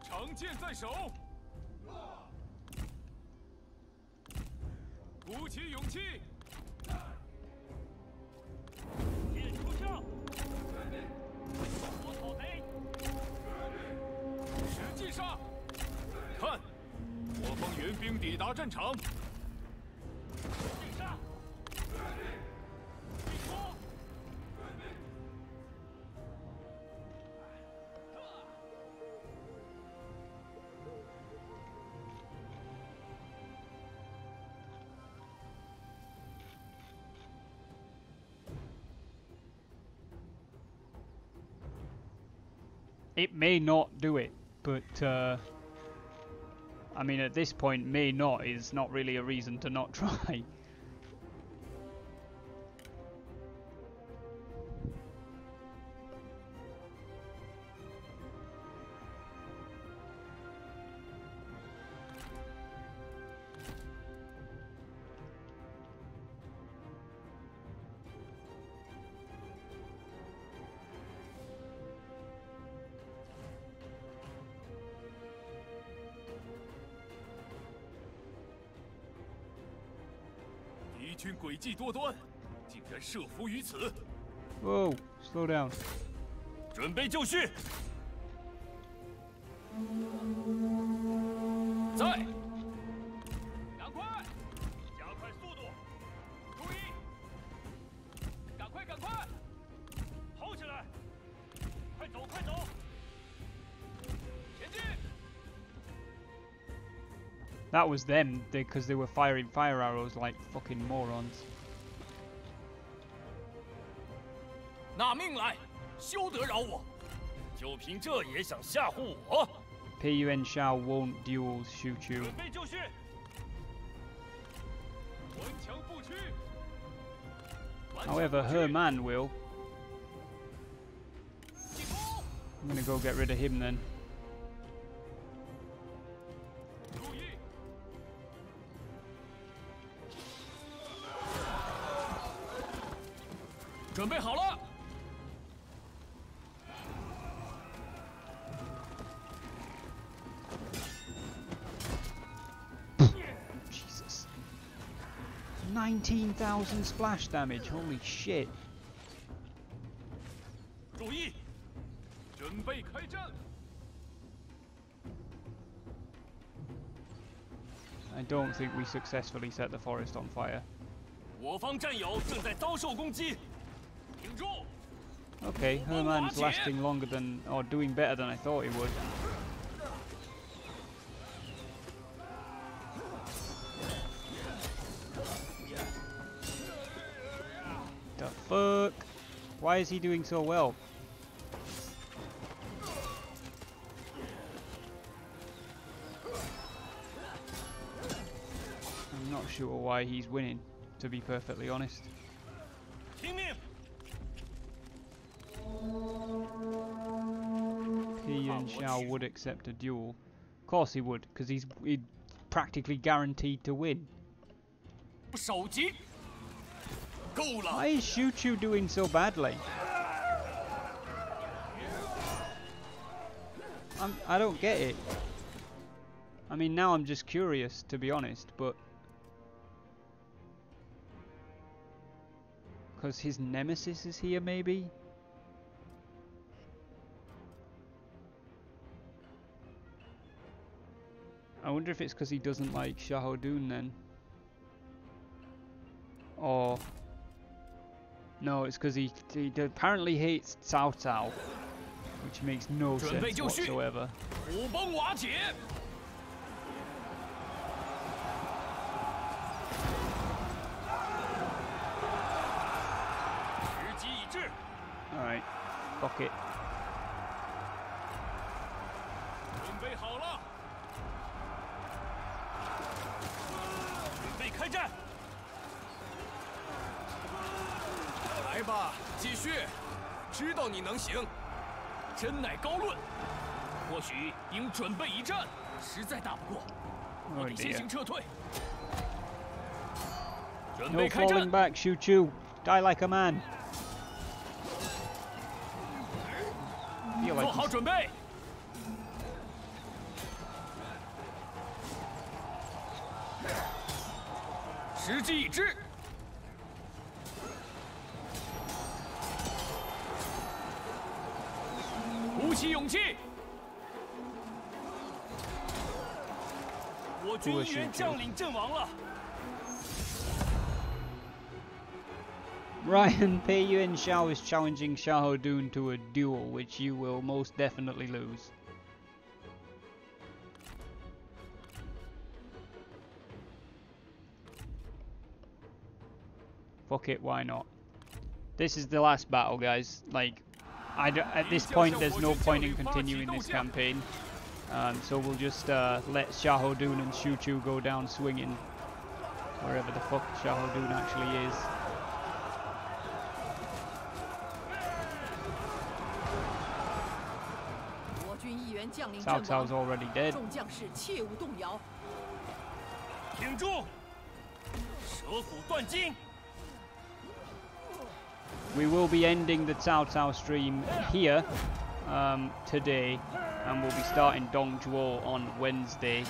长剑在手，鼓起勇气，剑出鞘，捉草贼！使劲杀！看，我方援兵抵达战场，进杀！进攻！ It may not do it, but I mean, at this point, may not is not really a reason to not try. "敌军诡计多端，竟然设伏于此。 Whoa, slow down. 准备就绪，在，赶快，加快速度，注意，赶快，赶快，跑起来，快走，快走，前进！ That was them, because they were firing fire arrows like fucking morons. 拿命来，休得扰我！就凭这也想吓唬我？ Pei and Shao won't duels shoot you. 准备就绪，顽强不屈， However, her man will. 进攻！ I'm gonna go get rid of him then. 注意， 准备好了， Jesus. 19,000 splash damage, holy shit. 注意， 准备开战。 I don't think we successfully set the forest on fire. 我方战友正在遭受攻击，挺住！ Okay, her man's lasting longer than, or doing better than I thought he would. The fuck? Why is he doing so well? I'm not sure why he's winning, to be perfectly honest. 听命！ He and Xiao would accept a duel. Of course he would, because he's practically guaranteed to win. 首级，够了！ Why is Xu Chu doing so badly? I don't get it. I mean, now I'm just curious, to be honest, but... Because his nemesis is here, maybe? I wonder if it's because he doesn't like Xiahou Dun then. Or... No, it's because he apparently hates Cao Cao. Which makes no sense whatsoever. 虎崩瓦解。时机已至。Alright, fuck it. 准备好了。准备开战。来吧，继续。知道你能行。 真乃高论，或许应准备一战，实在打不过，我得先行撤退。准 No 备开战 falling back, Xu Chu. Die like a man. 做好准备。时机已至。 鼓起勇气！我军一员将领阵亡了。 Ryan, Pei Yuan Xiao is challenging Xiahou Dun to a duel, which you will most definitely lose. Fuck it, why not? This is the last battle, guys. Like, at this point, there's no point in continuing this campaign. So we'll just let Xiahou Dun and Xu Chu go down swinging. Wherever the fuck Xiahou Dun actually is. Cao Cao's already dead. 众将士切勿动摇。挺住，舍骨断筋。 We will be ending the Cao Cao stream here today, and we'll be starting Dongzhuo on Wednesday.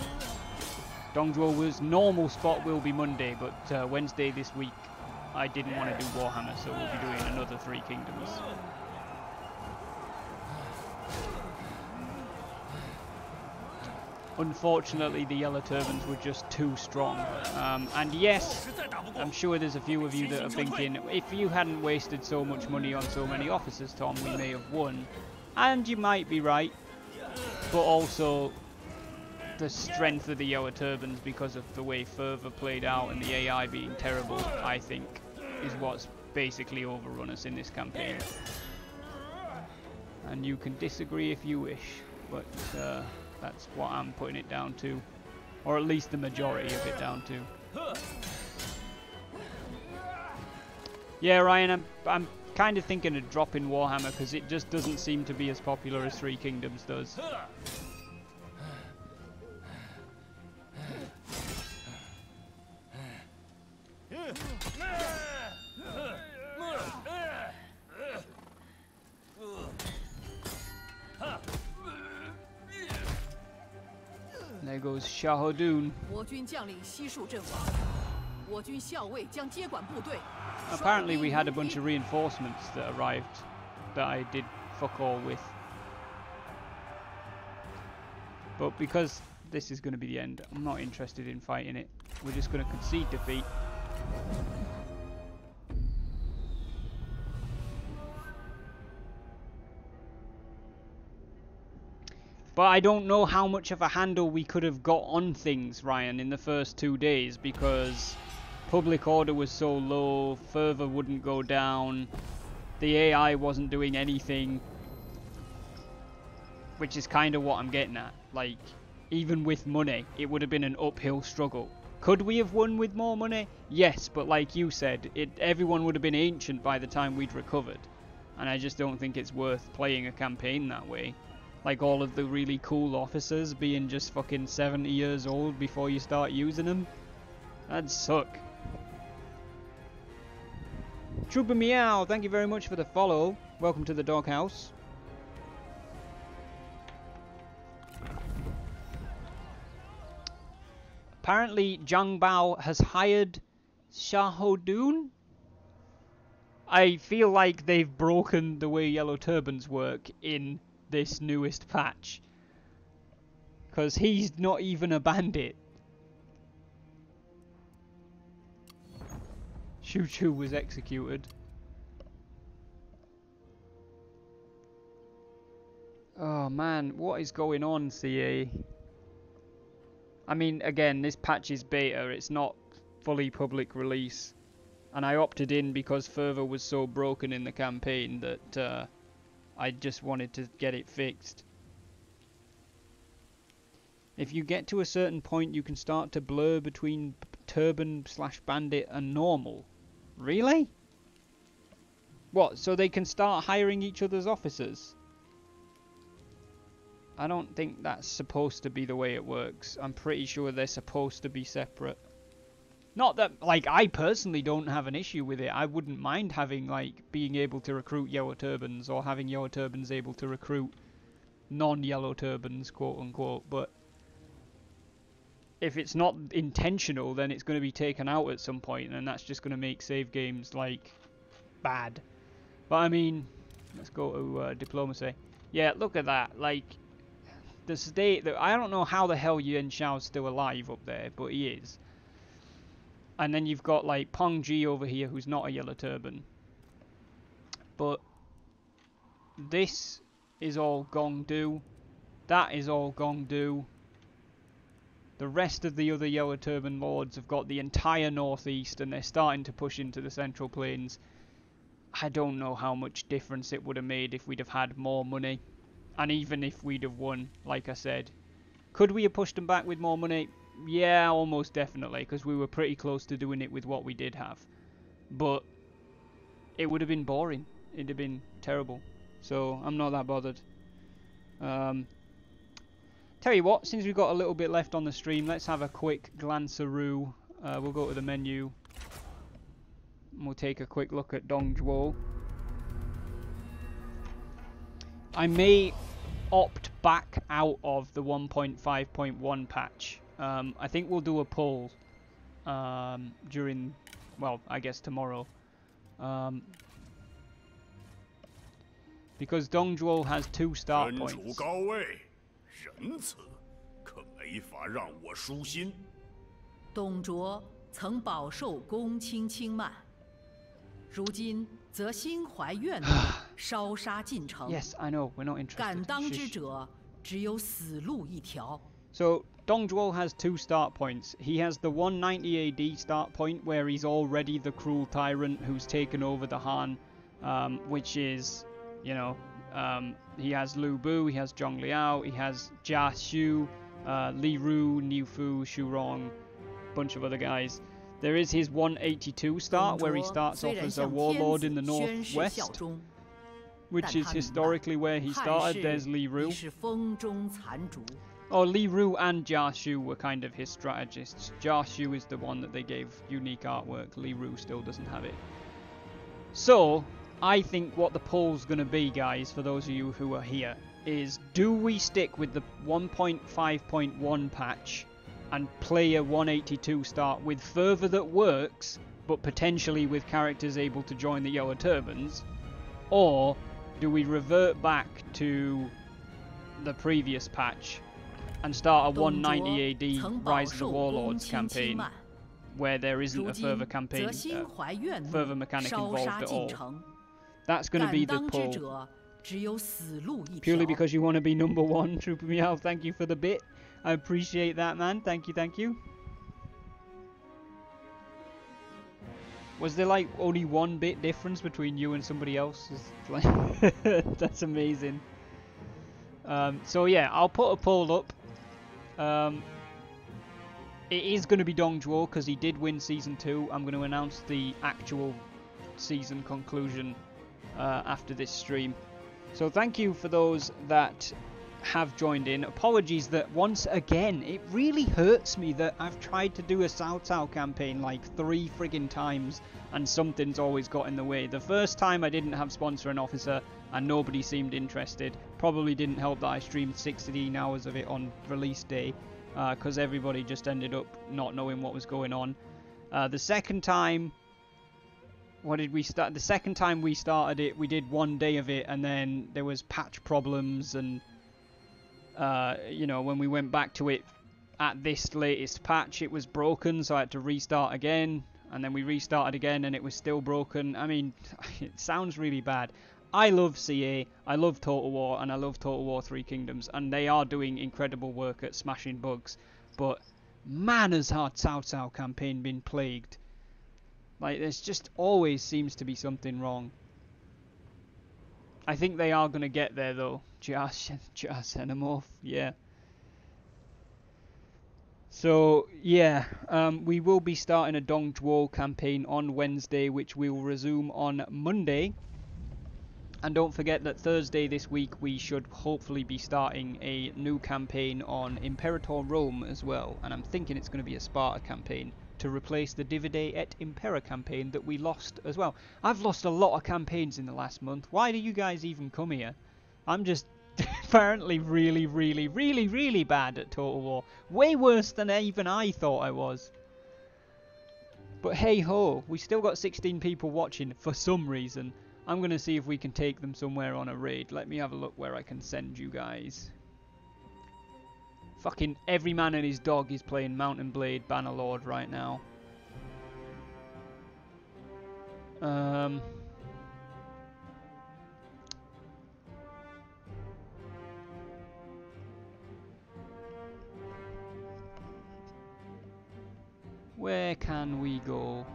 Dongzhuo's normal spot will be Monday, but Wednesday this week I didn't want to do Warhammer, so we'll be doing another Three Kingdoms. Unfortunately, the Yellow Turbans were just too strong. And yes, I'm sure there's a few of you that are thinking, if you hadn't wasted so much money on so many officers, Tom, we may have won. And you might be right, but also the strength of the Yellow Turbans because of the way Fervor played out and the AI being terrible, I think, is what's basically overrun us in this campaign. And you can disagree if you wish, but that's what I'm putting it down to, or at least the majority of it down to. Yeah, Ryan, I'm kind of thinking of dropping Warhammer because it just doesn't seem to be as popular as Three Kingdoms does. There goes Xiahou Dun. 我军将领悉数阵亡，我军校尉将接管部队。 Apparently we had a bunch of reinforcements that arrived that I did fuck all with. But because this is going to be the end, I'm not interested in fighting it. We're just going to concede defeat. But I don't know how much of a handle we could have got on things, Ryan, in the first 2 days, because public order was so low, fervor wouldn't go down, the AI wasn't doing anything, which is kind of what I'm getting at. Like, even with money, it would have been an uphill struggle, Could we have won with more money? Yes, but like you said, everyone would have been ancient by the time we'd recovered. And I just don't think it's worth playing a campaign that way. Like all of the really cool officers being just fucking 70 years old before you start using them. That'd suck. Trooper Meow, thank you very much for the follow. Welcome to the doghouse. Apparently, Zhang Bao has hired Shahodun. I feel like they've broken the way Yellow Turbans work in this newest patch. Because he's not even a bandit. Shu Chu was executed. Oh man, what is going on, CA? I mean, again, this patch is beta, it's not fully public release. And I opted in because Fervor was so broken in the campaign that I just wanted to get it fixed. If you get to a certain point, you can start to blur between Turban/Bandit and normal. Really? What, so they can start hiring each other's officers? I don't think that's supposed to be the way it works. I'm pretty sure they're supposed to be separate. Not that, like, I personally don't have an issue with it. I wouldn't mind having, like, being able to recruit Yellow Turbans, or having Yellow Turbans able to recruit non-Yellow Turbans, quote unquote, but if it's not intentional, then it's going to be taken out at some point, and that's just going to make save games, like, bad. But I mean, let's go to diplomacy. Yeah, look at that, like, the state that I don't know how the hell Yuan Shao's still alive up there, but he is. And then you've got like Peng Ji over here, who's not a Yellow Turban. But this is all Gongdu. That is all Gongdu. The rest of the other Yellow Turban lords have got the entire northeast, and they're starting to push into the Central Plains. I don't know how much difference it would have made if we'd have had more money. And even if we'd have won, like I said. Could we have pushed them back with more money? Yeah, almost definitely, because we were pretty close to doing it with what we did have. But it would have been boring. It'd have been terrible. So I'm not that bothered. Tell you what, since we've got a little bit left on the stream, let's have a quick glance-aroo. We'll go to the menu. And we'll take a quick look at Dongzhuo. I may opt back out of the 1.5.1 patch. I think we'll do a poll during, well, I guess tomorrow. Because Dongzhuo has 2 start points. 董卓曾饱受公卿轻慢，如今则心怀怨怒，烧杀进城。 Yes, I know. We're not interested. 敢当之者，只有死路一条。 So Dongzhuo has 2 start points. He has the 190 AD start point where he's already the cruel tyrant who's taken over the Han, which is, you know, he has Lu Bu, he has Zhong Liao, he has Jia Xu, Li Ru, Niu Fu, Xu Rong, bunch of other guys. There is his 182 start where he starts off as a warlord in the northwest, which is historically where he started. There's Li Ru. Oh, Li Ru and Jia Xu were kind of his strategists. Jia Xu is the one that they gave unique artwork. Li Ru still doesn't have it. So, I think what the poll's going to be, guys, for those of you who are here, is do we stick with the 1.5.1 patch and play a 182 start with fervor that works, but potentially with characters able to join the Yellow Turbans? Or do we revert back to the previous patch and start a 190 AD Rise of the Warlords campaign, where there isn't a fervor campaign, fervor mechanic involved at all? That's going to be the poll. Purely because you want to be number 1, Trooper Meow, thank you for the bit. I appreciate that, man. Thank you, thank you. Was there like only 1 bit difference between you and somebody else? That's amazing. So yeah, I'll put a poll up. it is going to be Dongzhuo because he did win Season 2. I'm going to announce the actual season conclusion after this stream. So thank you for those that have joined in. Apologies that once again, it really hurts me that I've tried to do a Cao Cao campaign like 3 friggin' times and something's always got in the way. The first time I didn't have Sponsor and Officer and nobody seemed interested. Probably didn't help that I streamed 16 hours of it on release day because everybody just ended up not knowing what was going on. The second time, what did we start? The second time we started it, we did 1 day of it and then there was patch problems and you know, when we went back to it at this latest patch, it was broken, so I had to restart again, and then we restarted again, and it was still broken. I mean, it sounds really bad. I love CA, I love Total War, and I love Total War 3 Kingdoms, and they are doing incredible work at smashing bugs, but man has our Cao Cao campaign been plagued. Like, there's just always seems to be something wrong. I think they are going to get there though. Just Xenomorph, yeah. So, yeah, we will be starting a Dongzhuo campaign on Wednesday, which we will resume on Monday. And don't forget that Thursday this week we should hopefully be starting a new campaign on Imperator Rome as well. And I'm thinking it's going to be a Sparta campaign to replace the Divide et Impera campaign that we lost as well. I've lost a lot of campaigns in the last month. Why do you guys even come here? I'm just apparently really bad at Total War. Way worse than even I thought I was. But hey ho, we still got 16 people watching for some reason. I'm going to see if we can take them somewhere on a raid. Let me have a look where I can send you guys. Fucking every man and his dog is playing Mountain Blade Bannerlord right now. Where can we go?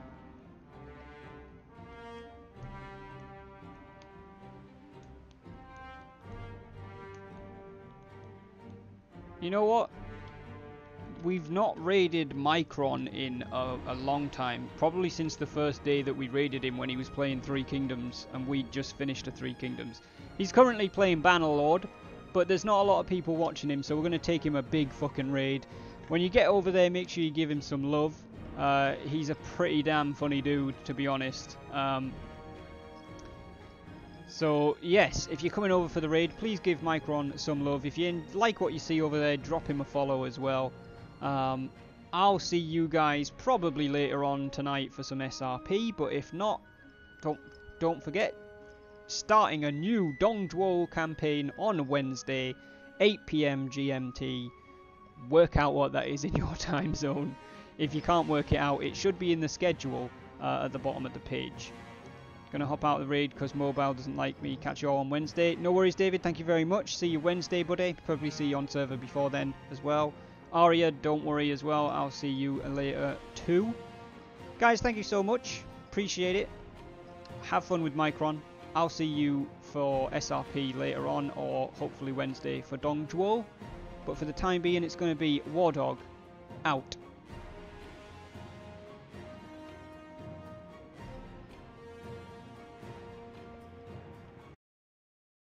You know what? We've not raided Micron in a long time. Probably since the first day that we raided him when he was playing 3 Kingdoms and we'd just finished a 3 Kingdoms. He's currently playing Bannerlord, but there's not a lot of people watching him, so we're going to take him a big fucking raid. When you get over there, make sure you give him some love. He's a pretty damn funny dude, to be honest. So, yes, if you're coming over for the raid, please give Micron some love. If you like what you see over there, drop him a follow as well. I'll see you guys probably later on tonight for some SRP, but if not, don't forget, starting a new Dongzhuo campaign on Wednesday, 8 PM GMT. Work out what that is in your time zone. If you can't work it out, it should be in the schedule at the bottom of the page. Gonna hop out of the raid because mobile doesn't like me. Catch you all on Wednesday. No worries, David. Thank you very much. See you Wednesday, buddy. Probably see you on server before then as well. Aria, don't worry as well. I'll see you later too. Guys, thank you so much. Appreciate it. Have fun with Micron. I'll see you for SRP later on, or hopefully Wednesday for Dongzhuo. But for the time being, it's going to be Wardog out.